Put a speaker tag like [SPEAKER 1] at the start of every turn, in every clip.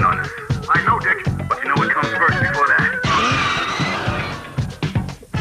[SPEAKER 1] on us. I know, Dick, but you know what comes first before that?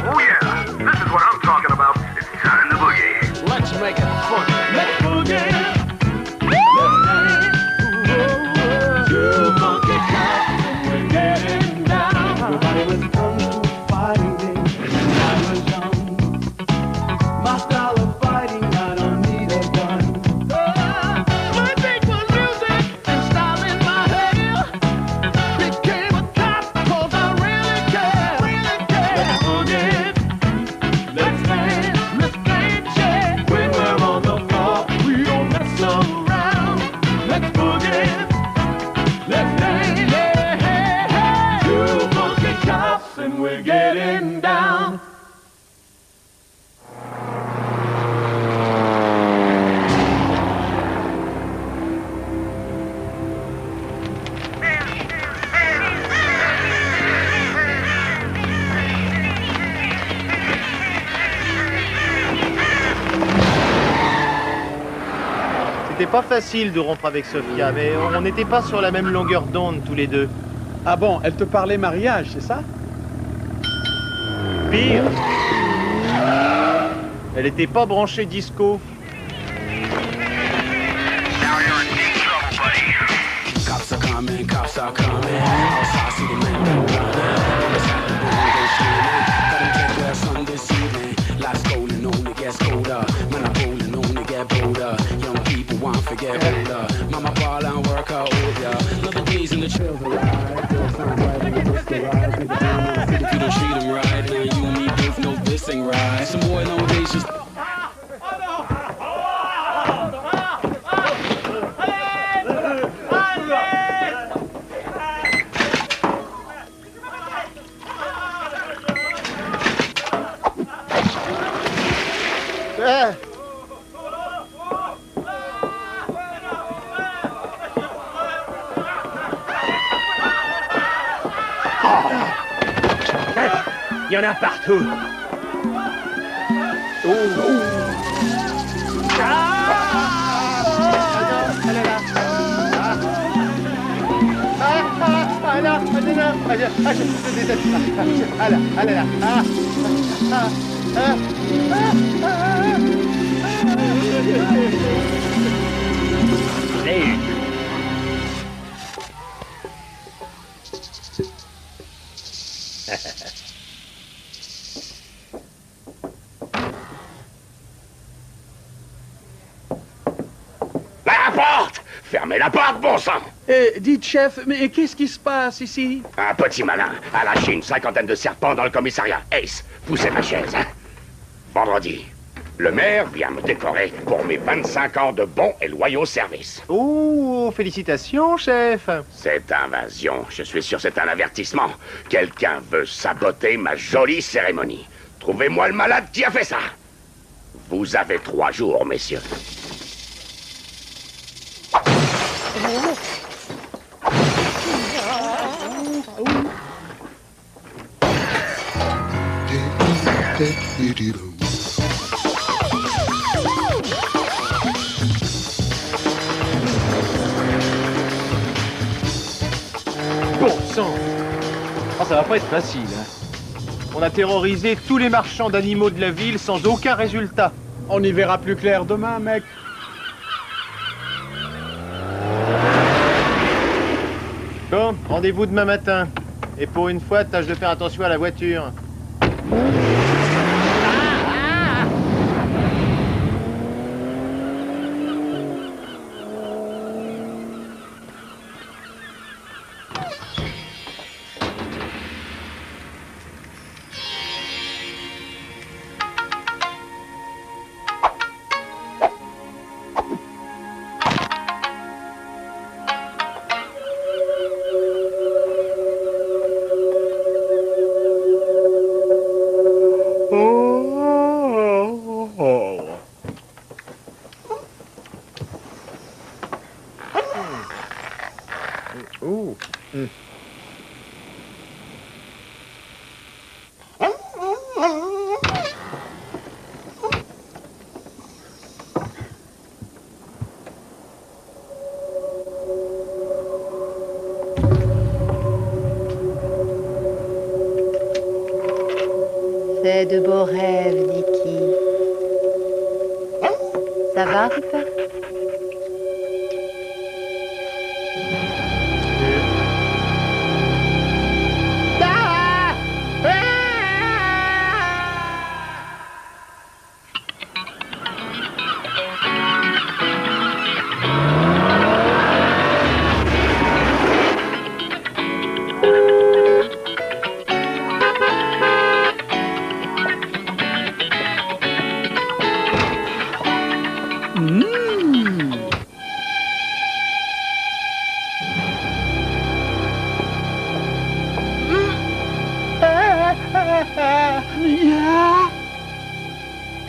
[SPEAKER 1] Oh yeah, this is what I'm talking about. It's time to boogie.
[SPEAKER 2] Let's make it fun. Let's boogie.
[SPEAKER 3] C'était pas facile de rompre avec Sofia, mais on n'était pas sur la même longueur d'onde tous les deux.
[SPEAKER 4] Ah bon, elle te parlait mariage, c'est ça?
[SPEAKER 3] Pire, elle était pas branchée disco.
[SPEAKER 5] Cops are coming, cops are coming. Outside, see the men go running. Inside the building, go screaming. Got 'em get their sun this evening. Life's golden, only gets colder. Man, I'm rolling, only get bolder. Young people won't forget older. Mama ball and work her over. Another days in the children. If you don't treat them right, then you and me both know this ain't right. Some boy nowadays just.
[SPEAKER 3] Il y en a partout.
[SPEAKER 1] La porte! Fermez la porte, bon sang!
[SPEAKER 4] Dites, chef, mais qu'est-ce qui se passe ici?
[SPEAKER 1] Un petit malin a lâché une 50aine de serpents dans le commissariat. Ace, poussez ma chaise. Vendredi, le maire vient me décorer pour mes 25 ans de bons et loyaux services.
[SPEAKER 3] Oh, félicitations, chef.
[SPEAKER 1] Cette invasion, je suis sûr c'est un avertissement. Quelqu'un veut saboter ma jolie cérémonie. Trouvez-moi le malade qui a fait ça. Vous avez 3 jours, messieurs.
[SPEAKER 3] Bon sang. Oh, ça va pas être facile, hein. On a terrorisé tous les marchands d'animaux de la ville sans aucun résultat.
[SPEAKER 4] On y verra plus clair demain, mec.
[SPEAKER 3] Bon, rendez-vous demain matin. Et pour une fois, tâche de faire attention à la voiture.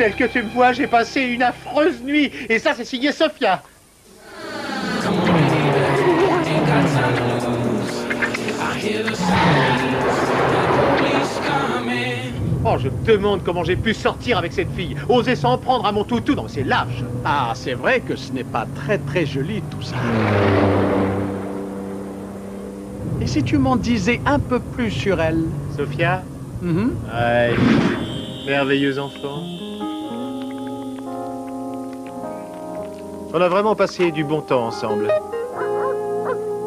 [SPEAKER 3] tel que tu me vois, j'ai passé une affreuse nuit. Et ça, c'est signé Sophia.
[SPEAKER 5] Come on, baby, ain't got time to lose. I hear the sirens, the police coming.
[SPEAKER 3] Oh, je me demande comment j'ai pu sortir avec cette fille. Oser s'en prendre à mon toutou, non, c'est lâche.
[SPEAKER 4] Ah, c'est vrai que ce n'est pas très joli tout ça. Et si tu m'en disais un peu plus sur elle?
[SPEAKER 3] Sophia?
[SPEAKER 4] Mhm.
[SPEAKER 3] Ouais, merveilleux enfant. On a vraiment passé du bon temps ensemble.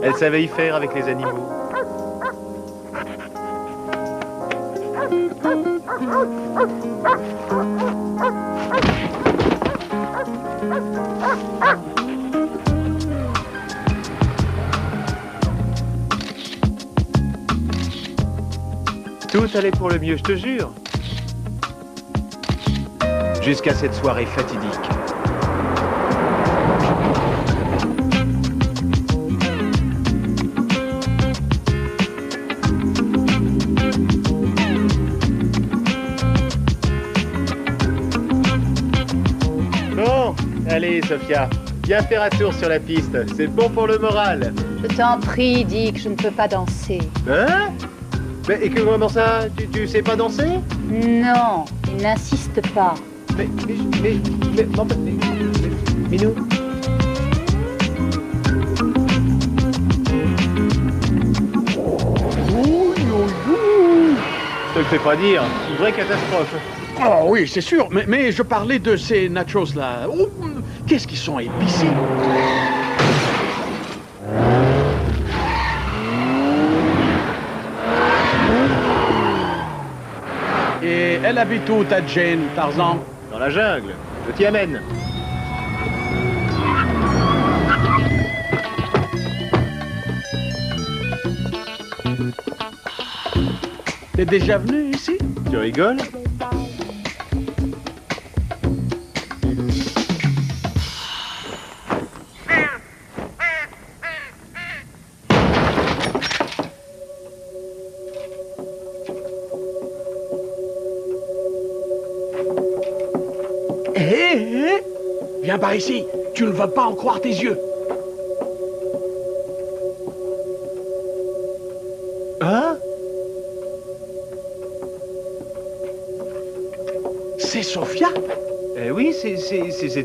[SPEAKER 3] Elle savait y faire avec les animaux. Tout allait pour le mieux, je te jure. Jusqu'à cette soirée fatidique. Bon, allez, Sophia. Viens faire un tour sur la piste. C'est bon pour le moral.
[SPEAKER 6] Je t'en prie, Dick, je ne peux pas danser.
[SPEAKER 3] Hein? Mais et comment ça? Tu sais pas danser?
[SPEAKER 6] Non, il n'insiste pas.
[SPEAKER 3] Non, Minou? Je te le fais pas dire, une vraie catastrophe.
[SPEAKER 4] Oh oui, c'est sûr, mais je parlais de ces nachos là. Oh, qu'est-ce qu'ils sont épicés! Et elle habite où, ta Jane, Tarzan?
[SPEAKER 3] Dans la jungle, je t'y amène.
[SPEAKER 4] T'es déjà venu ici?
[SPEAKER 3] Tu rigoles?
[SPEAKER 4] Hé, viens par ici, tu ne vas pas en croire tes yeux.
[SPEAKER 3] Hein?
[SPEAKER 4] C'est Sophia?
[SPEAKER 3] Eh oui, c'est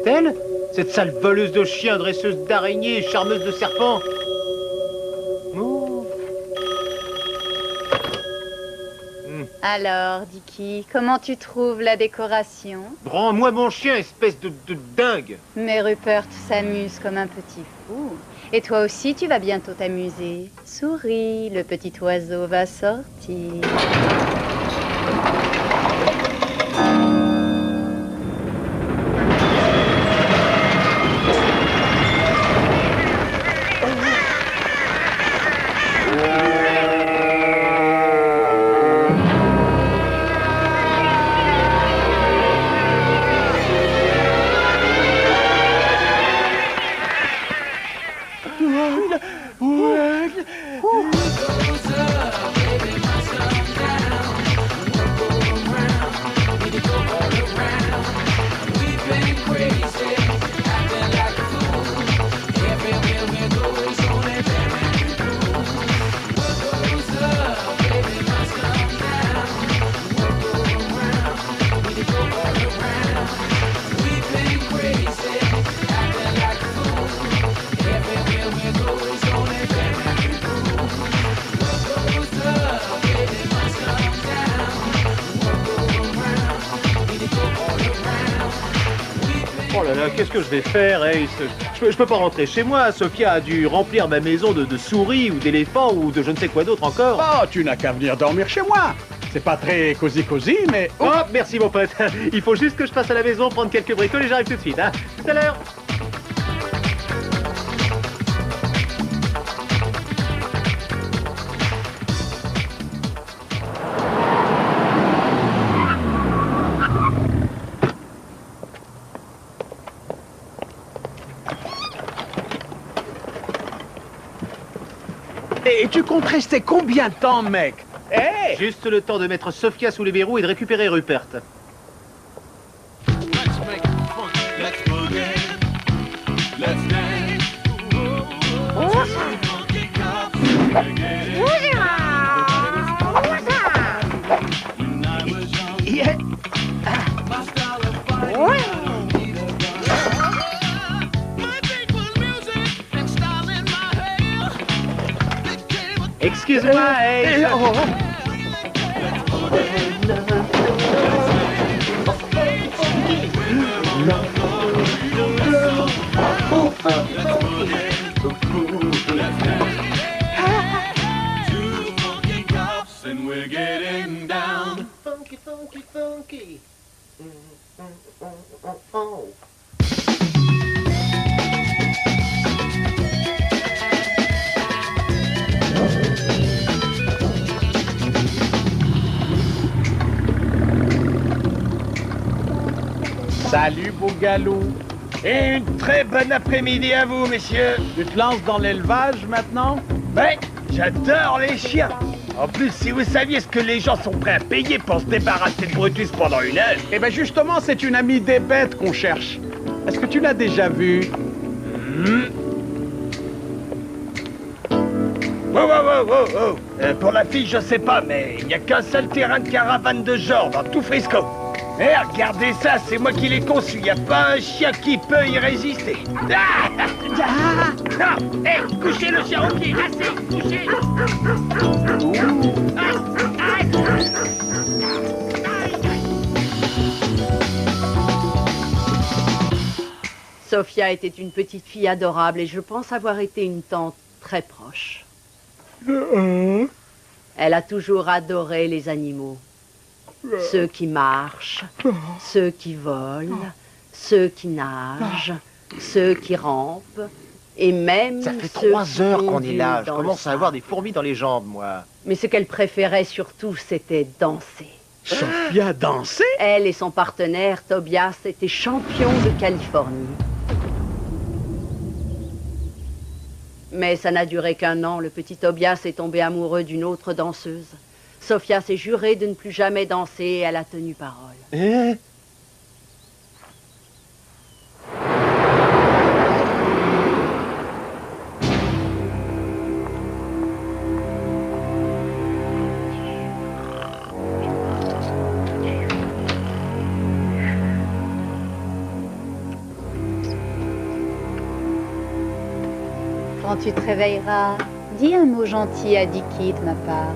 [SPEAKER 3] elle. Cette sale voleuse de chiens, dresseuse d'araignées, charmeuse de serpents. Oh.
[SPEAKER 6] Alors, Dickie, comment tu trouves la décoration?
[SPEAKER 3] Rends-moi mon chien, espèce de dingue.
[SPEAKER 6] Mais Rupert s'amuse comme un petit fou. Et toi aussi, tu vas bientôt t'amuser. Souris, le petit oiseau va sortir.
[SPEAKER 3] Oh là là, qu'est-ce que je vais faire, Ace? Je peux pas rentrer chez moi. Sophia a dû remplir ma maison de souris ou d'éléphants ou de je ne sais quoi d'autre encore.
[SPEAKER 4] Oh, tu n'as qu'à venir dormir chez moi. C'est pas très cosy, mais...
[SPEAKER 3] Oh, merci mon pote. Il faut juste que je passe à la maison prendre quelques bricoles et j'arrive tout de suite. Hein. Tout à l'heure.
[SPEAKER 4] Et tu comptes rester combien de temps, mec?
[SPEAKER 3] Juste le temps de mettre Sophia sous les verrous et de récupérer Rupert. Excuse-moi, Ace.
[SPEAKER 2] And we're getting down.
[SPEAKER 3] Funky, funky, funky. Oh.
[SPEAKER 4] Salut, beau galop.
[SPEAKER 7] Et une très bonne après-midi à vous, messieurs.
[SPEAKER 4] Tu te lances dans l'élevage maintenant?
[SPEAKER 7] Ouais, j'adore les chiens. En plus, si vous saviez ce que les gens sont prêts à payer pour se débarrasser de Brutus pendant une heure.
[SPEAKER 4] Eh bien, justement, c'est une amie des bêtes qu'on cherche. Est-ce que tu l'as déjà vue?
[SPEAKER 7] Wow. Pour la fille, je sais pas, mais il n'y a qu'un seul terrain de caravane de genre dans tout Frisco. Eh, regardez ça, c'est moi qui l'ai conçu. Il n'y a pas un chien qui peut y résister. Non, hé, couchez le chien au pied, assez, couchez.
[SPEAKER 8] Sophia était une petite fille adorable et je pense avoir été une tante très proche. Elle a toujours adoré les animaux. Ceux qui marchent, ceux qui volent, ceux qui nagent, ceux qui rampent, et même
[SPEAKER 3] Ça fait
[SPEAKER 8] ceux
[SPEAKER 3] 3
[SPEAKER 8] qui
[SPEAKER 3] heures qu'on est
[SPEAKER 8] ondulent
[SPEAKER 3] là. Je
[SPEAKER 8] dans le
[SPEAKER 3] commence à avoir
[SPEAKER 8] sable.
[SPEAKER 3] des fourmis dans les jambes, moi.
[SPEAKER 8] Mais ce qu'elle préférait surtout, c'était danser.
[SPEAKER 4] Sophia dansait?
[SPEAKER 8] Elle et son partenaire, Tobias, étaient champions de Californie. Mais ça n'a duré qu'1 an. Le petit Tobias est tombé amoureux d'une autre danseuse. Sophia s'est jurée de ne plus jamais danser et elle a tenu parole.
[SPEAKER 6] Quand tu te réveilleras, dis un mot gentil à Dicky de ma part.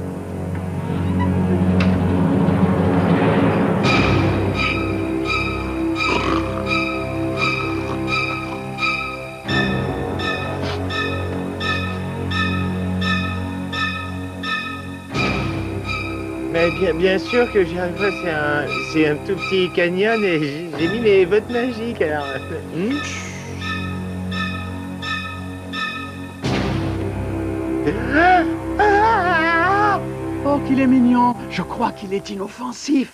[SPEAKER 3] Mais bien sûr que j'y arriverai, c'est un tout petit canyon et j'ai mis mes bottes magiques, alors...
[SPEAKER 4] Oh, qu'il est mignon. Je crois qu'il est inoffensif.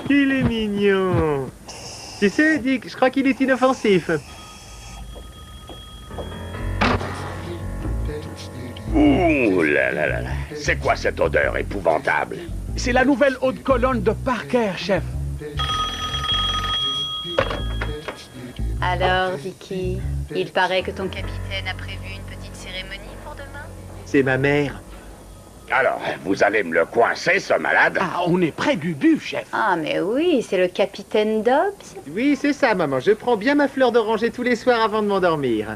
[SPEAKER 3] Il est mignon. Tu sais, Dick, je crois qu'il est inoffensif.
[SPEAKER 1] Ouh là là là là. C'est quoi cette odeur épouvantable?
[SPEAKER 4] C'est la nouvelle haute colonne de Parker, chef.
[SPEAKER 6] Alors, Dicky, il paraît que ton capitaine a prévu une petite cérémonie pour demain?
[SPEAKER 3] C'est ma mère.
[SPEAKER 1] Alors, vous allez me le coincer, ce malade?
[SPEAKER 4] Ah, on est près du but, chef.
[SPEAKER 6] Ah, mais oui, c'est le capitaine Dobbs.
[SPEAKER 3] Oui, c'est ça, maman. Je prends bien ma fleur d'oranger tous les soirs avant de m'endormir.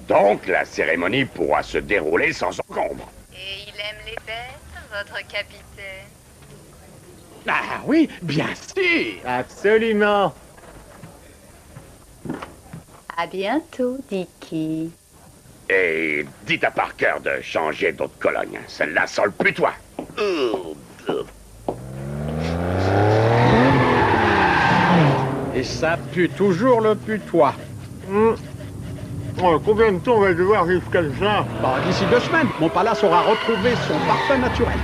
[SPEAKER 1] Donc, la cérémonie pourra se dérouler sans encombre.
[SPEAKER 6] Et il aime les bêtes, votre capitaine?
[SPEAKER 4] Ah oui, bien sûr.
[SPEAKER 3] Absolument.
[SPEAKER 6] À bientôt, Dicky.
[SPEAKER 1] Et dites à Parker de changer d'autre colonne. Celle-là sent le putois.
[SPEAKER 4] Et ça pue toujours le putois.
[SPEAKER 3] Combien de temps on va devoir vivre comme ça?
[SPEAKER 4] Bah, d'ici 2 semaines, mon palace aura retrouvé son parfum naturel.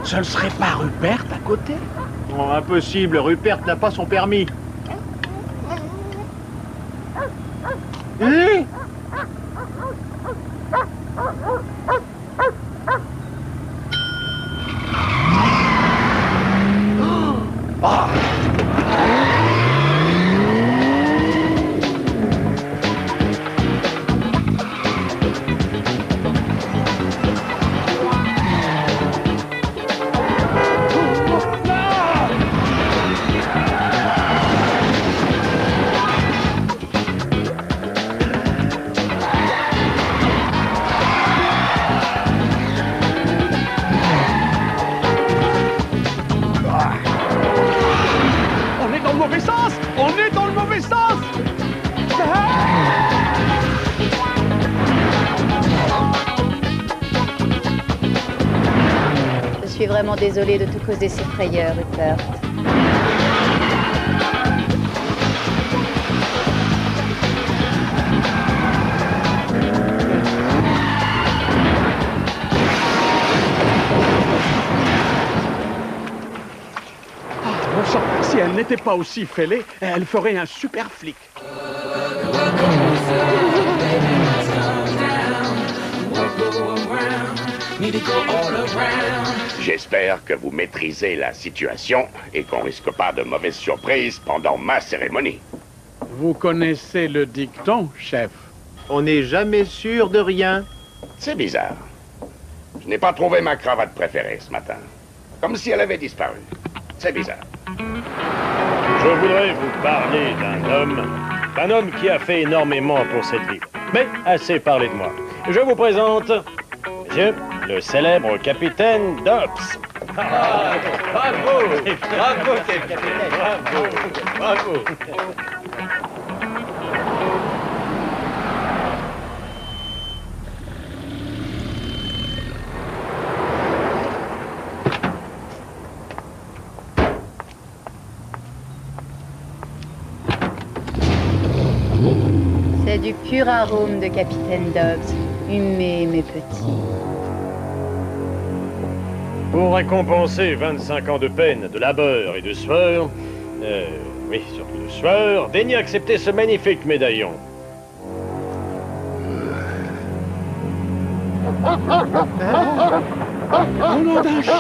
[SPEAKER 4] Ce ne serait pas Rupert à côté?
[SPEAKER 3] Oh, impossible, Rupert n'a pas son permis. Hé!
[SPEAKER 4] On est dans le mauvais sens! On est dans le mauvais sens!
[SPEAKER 6] Je suis vraiment désolée de te causer ces frayeurs, Rupert.
[SPEAKER 4] Bon sang, si elle n'était pas aussi fêlée, elle ferait un super flic.
[SPEAKER 1] J'espère que vous maîtrisez la situation et qu'on risque pas de mauvaises surprises pendant ma cérémonie.
[SPEAKER 4] Vous connaissez le dicton, chef?
[SPEAKER 3] On n'est jamais sûr de rien.
[SPEAKER 1] C'est bizarre. Je n'ai pas trouvé ma cravate préférée ce matin. Comme si elle avait disparu. C'est bizarre.
[SPEAKER 9] Je voudrais vous parler d'un homme qui a fait énormément pour cette ville. Mais assez parlé de moi. Je vous présente, monsieur, le célèbre capitaine Dobbs.
[SPEAKER 3] Bravo! Bravo, capitaine! Bravo! Bravo!
[SPEAKER 6] C'est du pur arôme de Capitaine Dobbs. Humé, mes petits.
[SPEAKER 9] Pour récompenser 25 ans de peine, de labeur et de sueur, oui, surtout de sueur, daignez accepter ce magnifique médaillon.
[SPEAKER 4] Au nom d'un chien!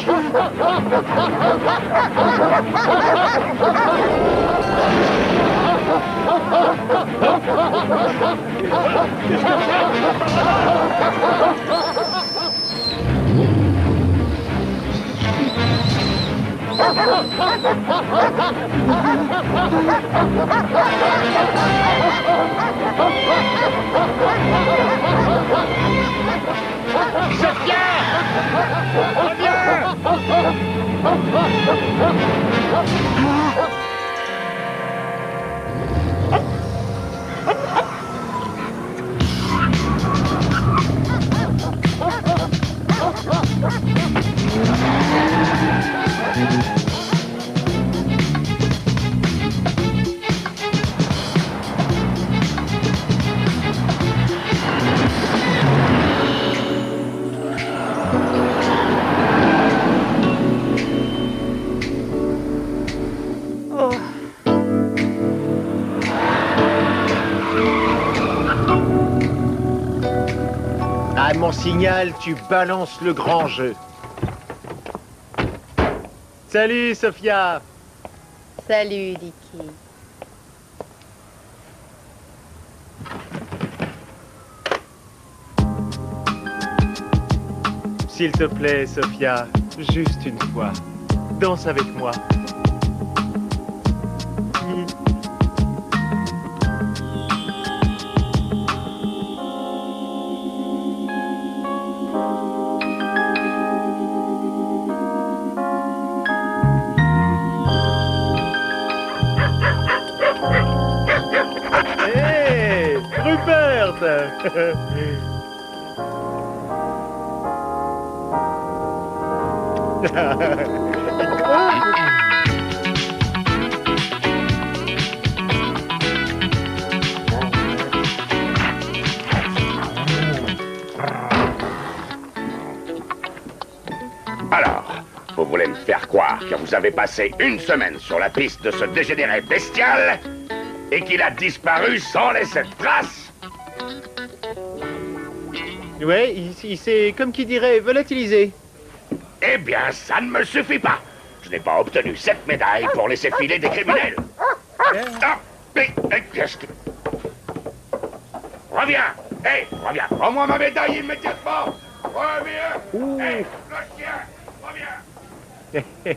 [SPEAKER 3] À mon signal, tu balances le grand jeu. Salut, Sophia!
[SPEAKER 6] Salut, Dicky.
[SPEAKER 3] S'il te plaît, Sophia, juste une fois, danse avec moi. Hé, Rupert!
[SPEAKER 1] Alors, Vous voulez me faire croire que vous avez passé une semaine sur la piste de ce dégénéré bestial et qu'il a disparu sans laisser de trace?
[SPEAKER 3] Ouais, il s'est, comme qui dirait, volatilisé.
[SPEAKER 1] Eh bien, ça ne me suffit pas. Je n'ai pas obtenu cette médaille pour laisser filer des criminels. Ah, mais qu'est-ce que... Reviens! Hé, reviens! Rends-moi ma médaille immédiatement! Reviens! Hé, le chien! Reviens!